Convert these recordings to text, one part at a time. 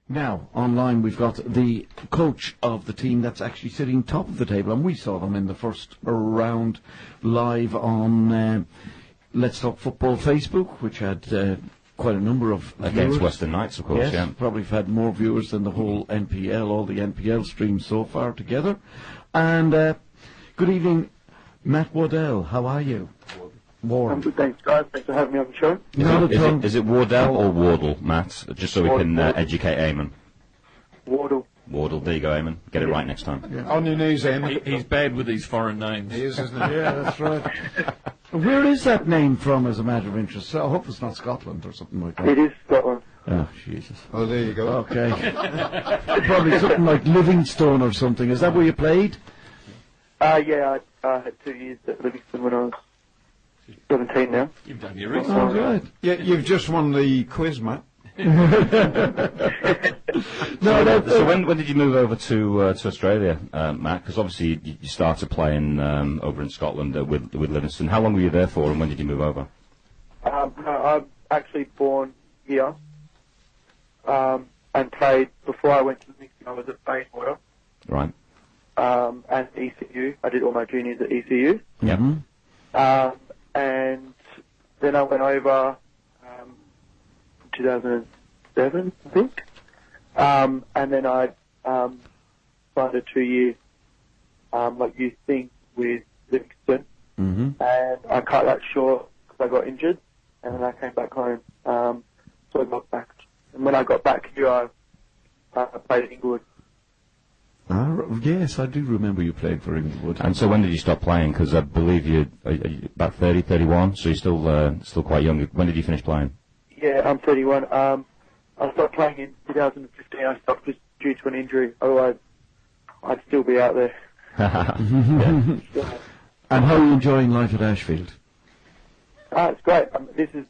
Now, online we've got the coach of the team that's actually sitting top of the table, and we saw them in the first round live on Let's Talk Football Facebook, which had quite a number of against viewers. Western Knights, of course. Yes, Yeah, probably had more viewers than the whole NPL, all the NPL streams so far together. And good evening, Matt Wardle. How are you? Wardle. I'm good, thanks, guys. Thanks for having me on the show. Is it Wardle or Wardle, Matt? Just so we can educate Eamon. Wardle. Wardle, there you go, Eamon. Get it right next time. Yeah. On your knees, Eamon. He's bad with these foreign names. He is, isn't he? Yeah, that's right. Where is that name from, as a matter of interest? I hope it's not Scotland or something like that. It is Scotland. Oh, Jesus. Oh, there you go. Okay. Probably something like Livingstone or something. Is that where you played? Yeah, I had 2 years at Livingston when I was 17 now. You've done your research. Oh, right. Yeah, you've just won the quiz, Matt. So when did you move over to Australia, Matt? Because obviously you started playing over in Scotland with Livingston. How long were you there for, and when did you move over? No, I'm actually born here and played before I went to Livingston. I was at Bayswater. Right. And ECU. I did all my juniors at ECU. Yep. And then I went over 2007, I think. And then I signed a 2-year youth thing with Livingston. And I cut that short because I got injured, and then I came back home. So I got back. And when I got back here, I played at Inglewood. Yes, I do remember you played for Inglewood. And so when did you stop playing? Because I believe you're about 30, 31, so you're still quite young. When did you finish playing? Yeah, I'm 31. I stopped playing in 2015. I stopped just due to an injury. Otherwise, I'd still be out there. Yeah. And how are you enjoying life at Ashfield? It's great. I've been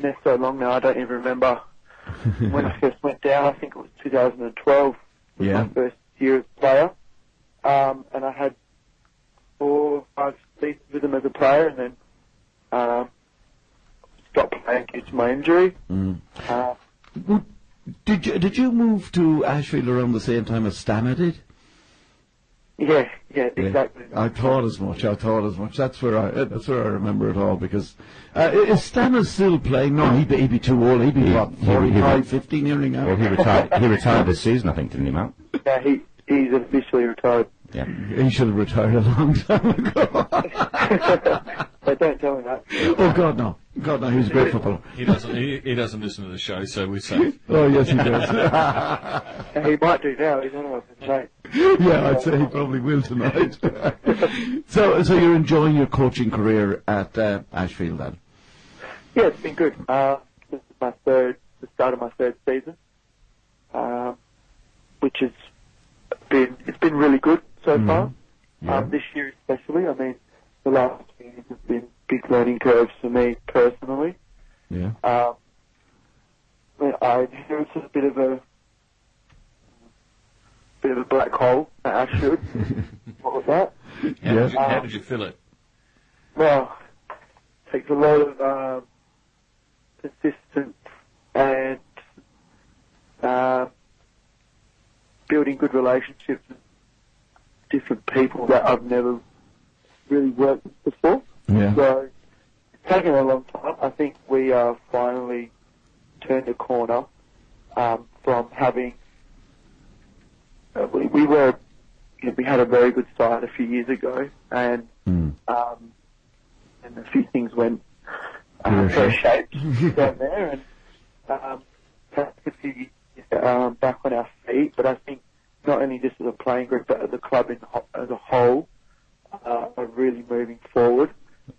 there so long now, I don't even remember when I first went down. I think it was 2012. Was my first year as a player. And I had 4 or 5 seasons with them as a player, and then stopped playing due to my injury. Did you move to Ashfield around the same time as Stana did? Yeah, exactly. I thought as much. That's where I remember it all, because is Stana still playing? No, he'd be too old. He'd be 45, 50 nearly now. Well, he retired this season, I think, didn't he, Matt? Yeah, he's officially retired. Yeah. He should have retired a long time ago. But don't tell him that. Oh God, no! God, no! He was a great footballer. He doesn't listen to the show, so we're safe. Oh yes, he does. He might do now. He's one of us tonight. Yeah, I'd say he probably will tonight. So you're enjoying your coaching career at Ashfield then? Yeah, it's been good. This is the start of my 3rd season, which has been really good so far. Yeah. This year especially. I mean, the last few years have been big learning curves for me personally. Yeah. I inherited a bit of a black hole at Ashfield. What was that? How did you fill it? Well, it takes a lot of persistence and building good relationships with different people that I've never really worked with before. Yeah. So it's taken a long time. I think we finally turned a corner from having. We had a very good side a few years ago, and a few things went pear-shaped down there, and a few years back on our feet. But I think not only just as a playing group, but as a club as a whole, are really moving forward.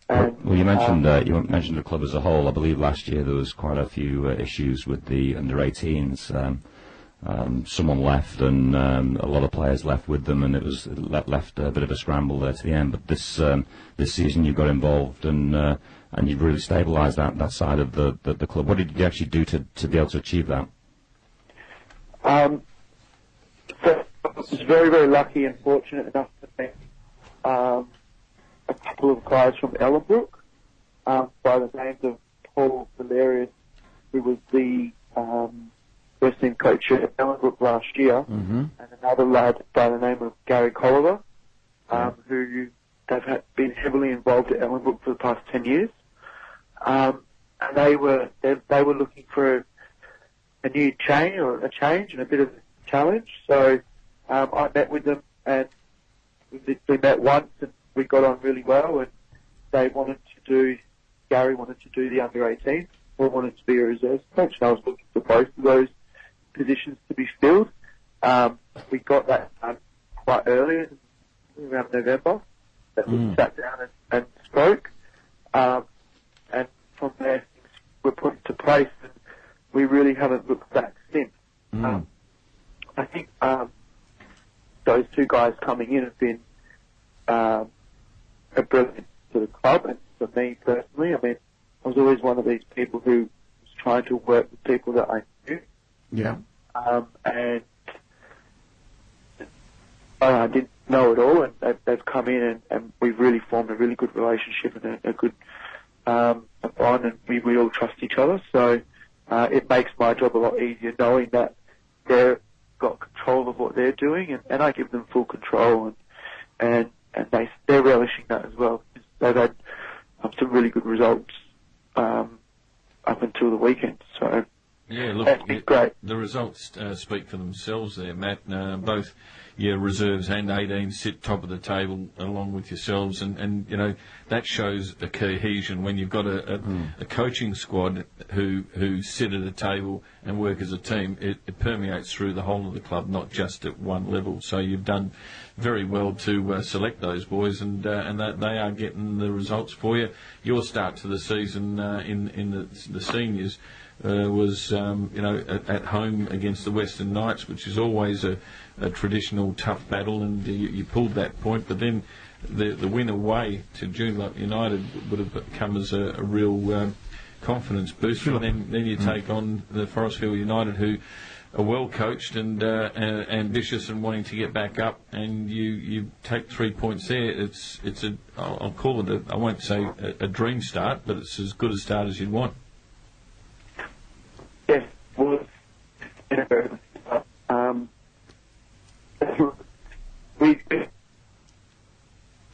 And, well, you mentioned the club as a whole. I believe last year there was quite a few issues with the under-18s. Someone left, and a lot of players left with them, and it was left a bit of a scramble there to the end. But this season you got involved, and you've really stabilised that side of the club. What did you actually do to be able to achieve that? So I was very, very lucky and fortunate enough to meet a couple of guys from Ellenbrook by the names of Paul Valerius, who was the first team coach at Ellenbrook last year, and another lad by the name of Gary Colliver, who been heavily involved at Ellenbrook for the past 10 years. And they were looking for a new change and a bit of a challenge. So I met with them, and we met once, and we got on really well. And Gary wanted to do the under-18, or wanted to be a reserves coach, and I was looking for both of those positions to be filled. We got that done quite early, around November, that we sat down and spoke. And from there, things were put into place, and we really haven't looked back since. I think those two guys coming in have been a brilliant to the club, and for me personally, I mean, I was always one of these people who was trying to work with people that I knew. Yeah. And I didn't know it all, and they've come in, and we've really formed a really good relationship and a good a bond, and we all trust each other. So it makes my job a lot easier knowing that they've got control of what they're doing, and I give them full control, and they're relishing that as well. They've had some really good results up until the weekend. So yeah, look, that's been great. The results speak for themselves there, Matt. Both your reserves and 18 sit top of the table along with yourselves, and that shows a cohesion when you've got a coaching squad who sit at a table and work as a team. It permeates through the whole of the club, not just at one level. So you've done very well to select those boys, and that they are getting the results for you. Your start to the season in the seniors was at home against the Western Knights, which is always a traditional tough battle, and you pulled that point. But then the win away to Joondalup United would have come as a real confidence booster. And then you take on the Forestfield United, who are well coached and ambitious and wanting to get back up, and you take 3 points there. I'll call it I won't say a dream start, but it's as good a start as you'd want. Yes, was in a very good start.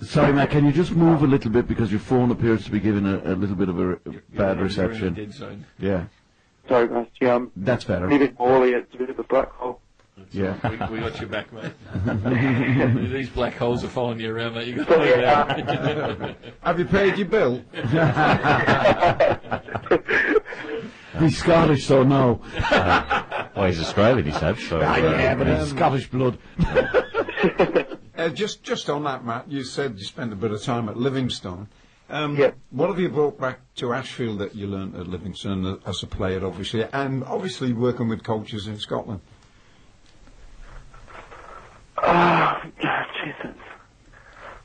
Sorry, Matt, can you just move a little bit, because your phone appears to be giving a little bit of a bad reception. You're in a dead zone. Yeah. Sorry, guys. Yeah, That's better. a bit Morley, it's a bit of a black hole. Yeah. We got your back, mate. These black holes are following you around, mate. You got to clear it out. Have you paid your bill? He's Scottish, so no. Well, he's Australian, he said. So Yeah, but he's Scottish blood. Just on that, Matt, you said you spent a bit of time at Livingstone. Yep. What have you brought back to Ashfield that you learnt at Livingstone as a player, obviously, and obviously working with coaches in Scotland? Jesus.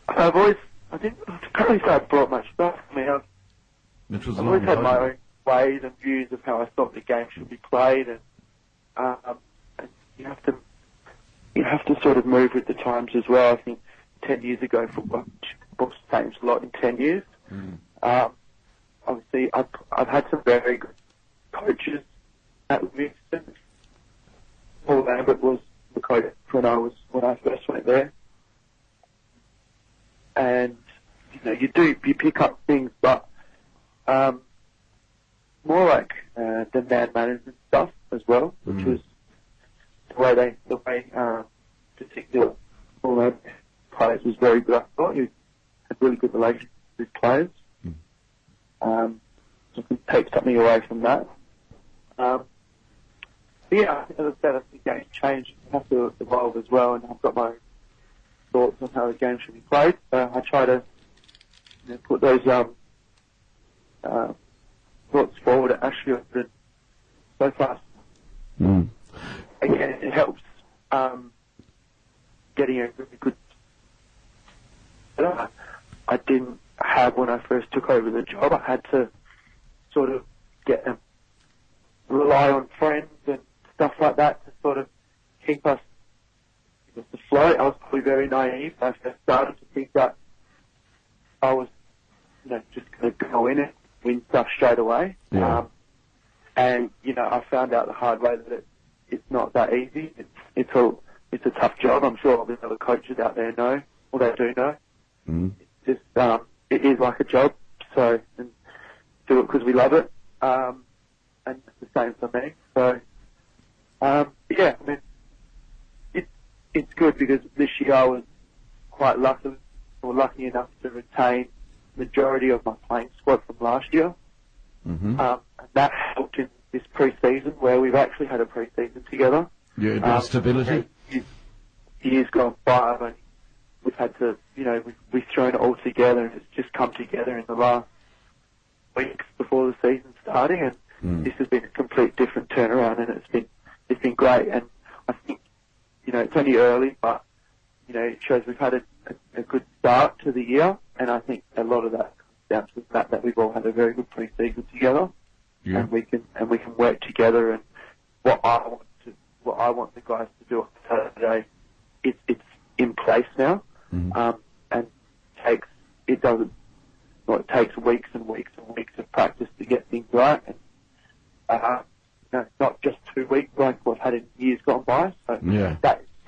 I can't really say I've brought much stuff. I mean, I've always had my own ways and views of how I thought the game should be played, and you have to sort of move with the times as well. I think 10 years ago, football changed a lot in 10 years. Obviously, I've had some very good coaches at Livingston. Paul Lambert was the coach when I first went there, and you pick up things, but more like the man management stuff as well, which was the way particular Paul Lambert players was very good. I thought he had really good relationships with players. So I can take something away from that. Yeah, as I said, I think the game's changed. You have to evolve as well, and I've got my own thoughts on how the game should be played. I try to put those thoughts forward at Ashfield, and so far, again, it helps getting a really good. I didn't have when I first took over the job. I had to sort of rely on friends and stuff like that to sort of keep us afloat. I was probably very naive. I first started to think that I was, just going to go in and win stuff straight away. Yeah. And I found out the hard way that it's not that easy. It's a tough job. I'm sure all the other coaches out there know, or they do know. It's just it is like a job. So and do it because we love it, and it's the same for me. So yeah, I mean, it's good because this year I was quite lucky enough to retain majority of my playing squad from last year. And that helped in this pre-season where we've actually had a pre-season together. Yeah, a bit of stability. Years gone by, but we've had to, we've thrown it all together, and it's just come together in the last weeks before the season starting, and this has been a complete different turnaround, and it's been great. And I think, it's only early, but it shows we've had a good start to the year, and I think a lot of that comes down to the fact that we've all had a very good pre-season together, and we can work together. And what I want the guys to do on Saturday, it's in place now, and it takes weeks and weeks and weeks of practice to get things right, and not just 2 weeks like we've had in years gone by. So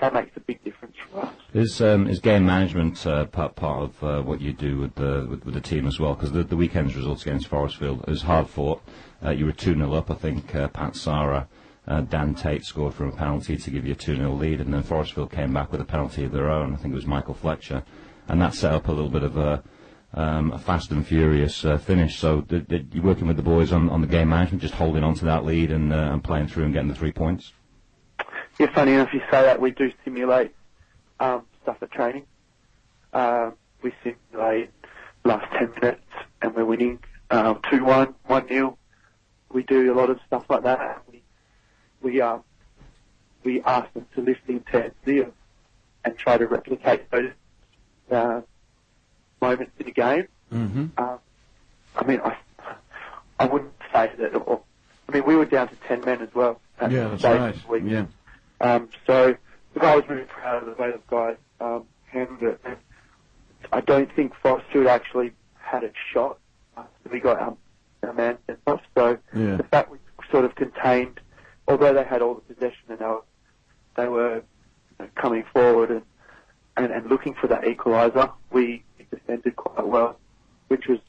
that makes a big difference for us. Is game management part of what you do with the team as well? Because the weekend's results against Forestfield was hard fought. You were 2-0 up, I think. Pat Sara, Dan Tate scored from a penalty to give you a 2-0 lead, and then Forestfield came back with a penalty of their own. I think it was Michael Fletcher, and that set up a little bit of a fast and furious finish. So you're working with the boys on the game management, just holding on to that lead and playing through and getting the 3 points? Yeah, funny enough you say that. We do simulate stuff at training. We simulate last 10 minutes and we're winning 2-1, 1-0. We do a lot of stuff like that. We ask them to lift the intensity and try to replicate those moments in a game. I mean, I wouldn't say that. I mean, we were down to 10 men as well. Yeah, that's right. Yeah. So I was really proud of the way the guys handled it. And I don't think Forestfield actually had a shot after we got our man sent off. So the fact we sort of contained, although they had all the possession and they were coming forward and looking for that equaliser, we defended quite well, which was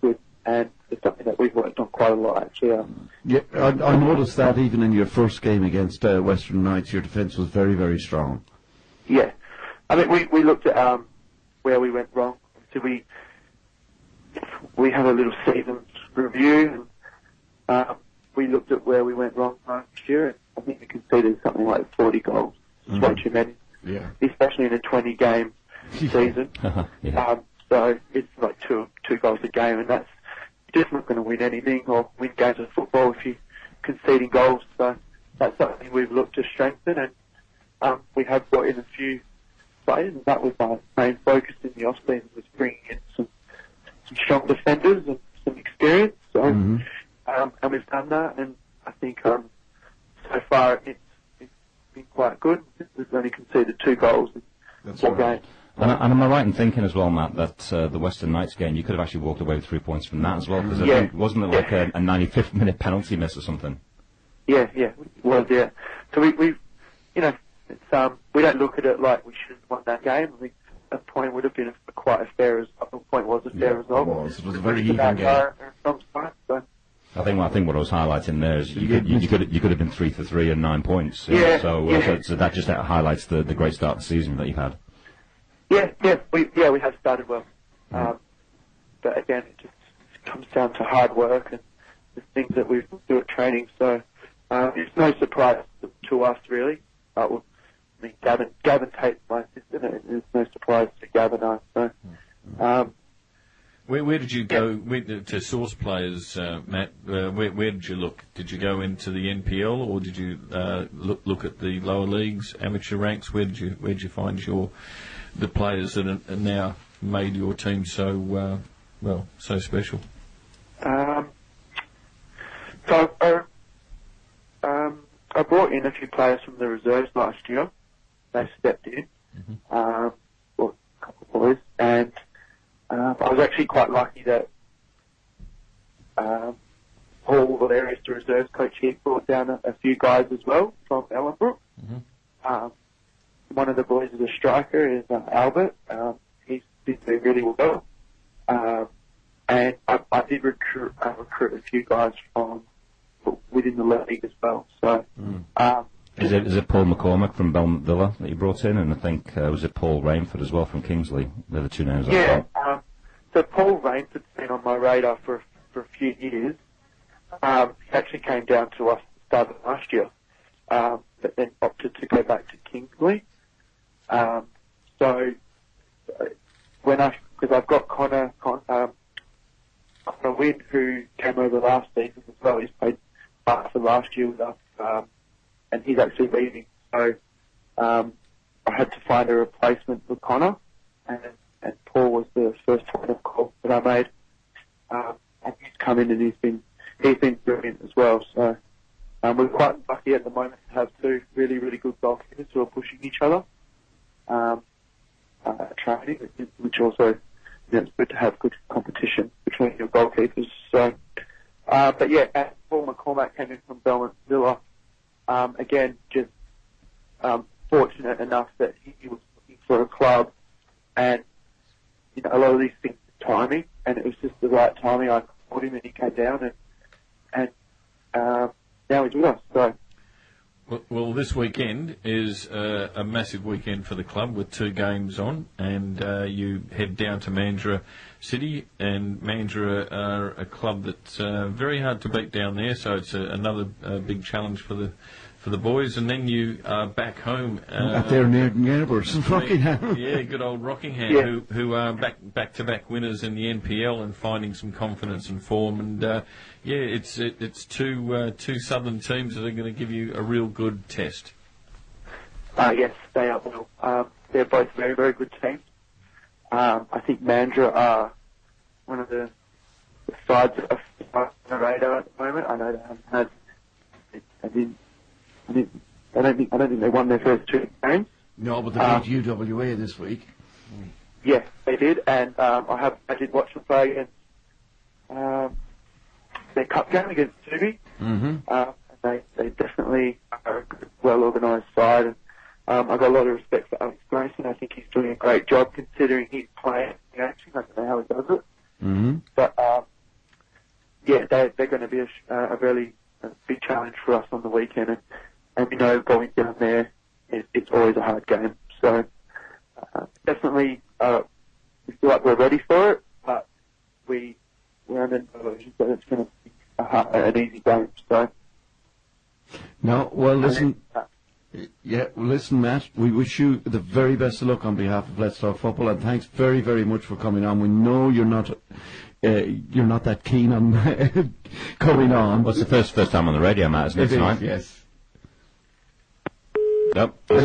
good. And it's something that we've worked on quite a lot, actually. Yeah, I noticed that even in your first game against Western Knights, your defence was very, very strong. Yeah. I mean, we looked at where we went wrong. So we have a little season review, and we looked at where we went wrong last year, and I think we conceded something like 40 goals. It's way too many. Yeah. Especially in a 20-game season. So it's like two goals a game, and that's just not going to win anything or win games of football if you're conceding goals. So that's something we've looked to strengthen, and we have brought in a few players, and that was my main focus in the off-season, was bringing in some strong defenders and some experience. So, and we've done that, and I think so far it's been quite good. We've only conceded 2 goals in 4 games. And am I right in thinking as well, Matt, that the Western Knights game, you could have actually walked away with 3 points from that as well? Because I think, wasn't it like a 95th minute penalty miss or something? Yeah, it was, yeah. So we it's, we don't look at it like we should have won that game. I think a point would have been quite a fair result. A point was a fair result. It was a very even game. I think what I was highlighting there is you could have been 3 for 3 and 9 points. So that just highlights the great start of the season that you've had. We have started well, but again, it just comes down to hard work and the things that we do at training. So it's no surprise to us, really. I mean, Gavin Tate's my assistant, and it's no surprise to Gavin and I. So, where did you go to source players, Matt? Where did you look? Did you go into the NPL, or did you look at the lower leagues, amateur ranks? Where did you find the players that are now made your team so special? I brought in a few players from the reserves last year. They stepped in, a couple of boys, and I was actually quite lucky that Paul Valerius, the reserves coach, he brought down a few guys as well from Ellenbrook. One of the boys is a striker, is Albert. He's been doing really well. And I did recruit a few guys from within the league as well. So, is it Paul McCormack from Belmont Villa that you brought in, and I think was it Paul Rainford as well from Kingsley? They're the two names. Yeah. So Paul Rainford's been on my radar for a few years. He actually came down to us at the start of last year, but then opted to go back to Kingsley. So because I've got Connor Wynn, who came over last season as well. He's played part of last year with us, and he's actually leaving. So I had to find a replacement for Connor, and Paul was the first point of call that I made. And he's come in and he's been brilliant as well. So we're quite lucky at the moment to have two really, really good goalkeepers who are pushing each other. Training, which also, it's good to have good competition between your goalkeepers. So, but yeah, Paul McCormack came in from Belmont Villa. Again, just fortunate enough that he was looking for a club, and a lot of these things are timing, and it was just the right timing. I called him and he came down, and now he's with us. So. Well, this weekend is a massive weekend for the club with 2 games on, and you head down to Mandurah City, and Mandurah are a club that's very hard to beat down there, so it's another big challenge for the boys, and then you are back home. Out there near neighbours, Rockingham. Yeah, good old Rockingham, who are back-to-back winners in the NPL and finding some confidence and form, and it's two southern teams that are going to give you a real good test. Yes, they are. Well, they're both very, very good teams. I think Mandurah are one of the sides of the radar at the moment. I know they haven't had. I don't think they won their first 2 games. No, but they beat UWA this week. Yes, they did, and I did watch them play against their cup game against Tubi. And they definitely are a well organised side, and I've got a lot of respect for Alex Grayson. I think he's doing a great job considering he's playing the action. I don't know how he does it. But they're going to be a really big challenge for us on the weekend, and going down there, it's always a hard game. So definitely, we feel like we're ready for it, but we're under no illusions that it's going to be an easy game. So no, well, listen. Listen, Matt, we wish you the very best of luck on behalf of Let's Talk Football, and thanks very, very much for coming on. We know you're not that keen on coming on. Well, it's the first time on the radio, Matt, isn't it, tonight? Yes. Nope. Way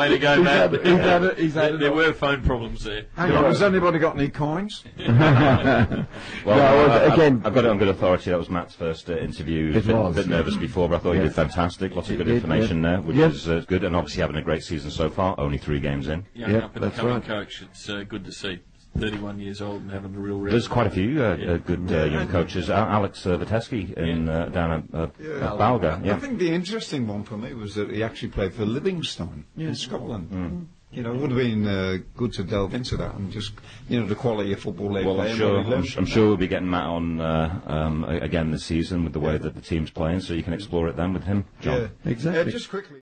to go, Matt. There were phone problems there. Hang on, has anybody got any coins? Again, I've got it on good authority. That was Matt's first interview. He was a bit nervous before, but I thought he did fantastic. Lots of good information there, which is good, and obviously having a great season so far. Only 3 games in. Young up-and-coming coach. It's good to see. 31 years old and having a real. There's quite a few good young coaches. Alex Viteski down at Balga. I think the interesting one for me was that he actually played for Livingstone in Scotland. It would have been good to delve into that and just, the quality of football they play. I'm sure we'll be getting Matt on again this season with the way that the team's playing, so you can explore it then with him, John. Yeah, exactly. Just quickly.